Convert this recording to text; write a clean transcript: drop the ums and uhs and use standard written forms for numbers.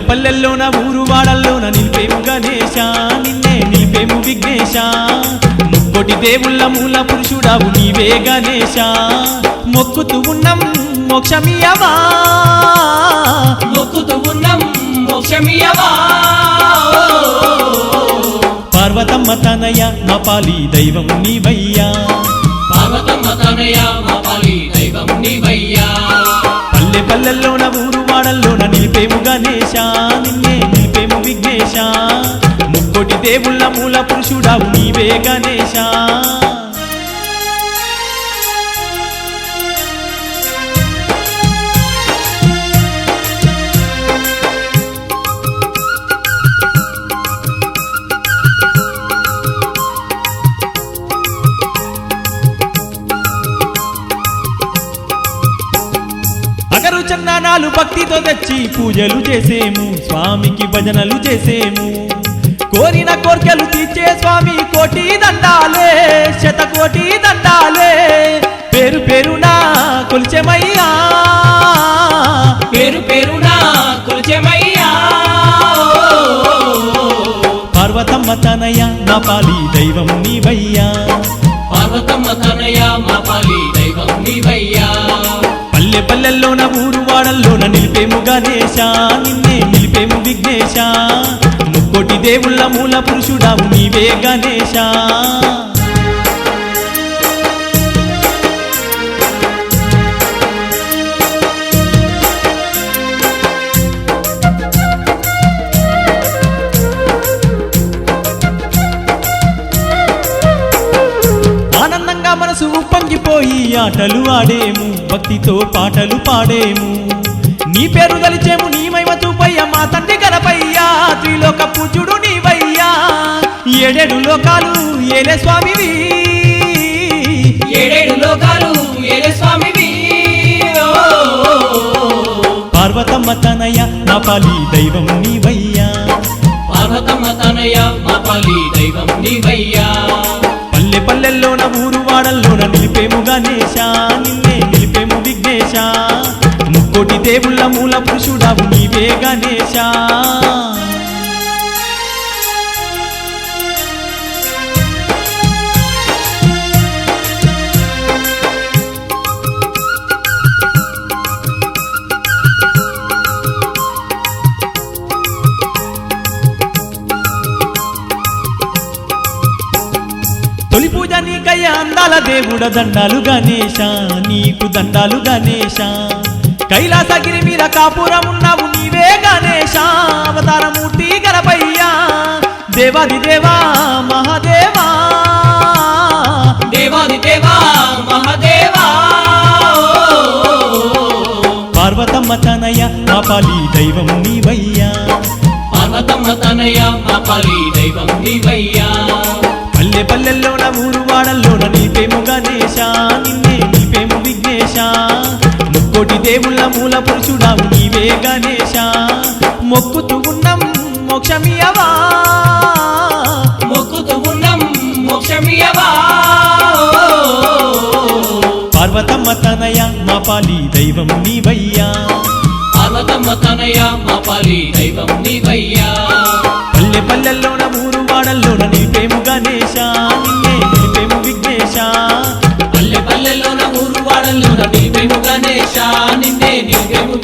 పల్లె పల్లెల్లోన ఊరు వాడల్లోన నిలిపేము గణేశ నిన్నే నిలిపేము విఘ్నేశ ముక్కోటి దేవుళ్ళ మూల పురుషుడావు నీవే గణేశ మొక్కుతూ ఉన్నాం మోక్షమియవా మొక్కుతూ ఉన్నాం మోక్షమియవా పార్వతమ్మ తనయ మా పాలి దైవం నీవయ్యా పార్వతమ్మ తనయ మా పాలి దైవం నీవయ్యా పల్లె పల్లెల్లోన ఊరు వాడల్లోన నిలిపేము గణేశ నిన్నే నిలిపేము విఘ్నేశ ముక్కోటి దేవుళ్ళ మూల పురుషుడావు నీవే గణేశ అగరు చందనాలు భక్తితో తెచ్చి పూజలు చేసేము స్వామికి భజనలు చేసేము కోరిన కోర్కెలు తీర్చే స్వామి కోటి దండాలే శతకోటి దండాలే పేరు పేరునా కొలిచెమయ్యా పేరు పేరునా కొలిచెమయ్యా పార్వతమ్మ తనయ నా పాలి దైవం నీవయ్యా పార్వతమ్మ తనయ మా పాలి దైవం నీవయ్యా పల్లె పల్లెల్లోన ఊరు వాడల్లోన నిలిపేము గణేశ నిన్నే నిలిపేము విఘ్నేశ ముక్కోటి దేవుళ్ళ మూల పురుషుడావు నీవే గణేశ ఆనందంగా మనసు ఉప్పొంగిపోయి ఆటలు ఆడేము భక్తితో పాటలు పాడేము నీ పేరు గలిచేము నీ మహిమ చూపయ్య మా తండ్రి గణపయ్యా త్రిలోక పూజుడు నీవయ్యా ఏడేడు లోకాలు ఏలే స్వామివి ఏడేడు లోకాలు ఏలే స్వామివి పార్వతమ్మ తనయ నా పాలి దైవం నీవయ్యా పార్వతమ్మ తనయ మా పాలి దైవం నీవయ్యా పల్లె పల్లెల్లోన ఊరు వాడల్లోన నిలిపేము గణేశ నిన్నే నిలిపేము విఘ్నేశ ముక్కోటి దేవుళ్ళ మూల పురుషుడావు నీవే గణేశ తొలి పూజ నీకయ్య అందాల దేవుడ దండాలు గణేశ నీకు దండాలు గణేశ కైలాసగిరి మీద కాపురం ఉన్నావు నీవే గణేశ అవతారమూర్తి గణపయ్యా దేవాది దేవా మహాదేవా దేవాది దేవా మహాదేవా పార్వతమ్మ తనయ మా పాలి దైవం నీవయ్యా పార్వతమ్మ తనయ మా పాలి దైవం నీవయ్యా పల్లె పల్లెల్లోన ఊరు వాడల్లోన నిలిపేము గణేశ నిన్నే నిలిపేము విఘ్నేశ ముక్కోటి దేవుళ్ళ మూల పురుషుడావు నీవే గణేశ మొక్కుతూ ఉన్నాం మోక్షమియవా మొక్కుతూ ఉన్నాం మోక్షమియవా పార్వతమ్మ తనయ మా పాలి దైవం నీవయ్యా పార్వతమ్మ తనయ మా పాలి దైవం నీవయ్యా పల్లె పల్లెల్లోన ఊరు వాడల్లోన నిలిపేము గణేశ నిన్నే నిలిపేము విఘ్నేశ పల్లె పల్లెల్లోన ఊరు వాడల్లోన నిలిపేము గణేశ నిన్నే నిలిపేము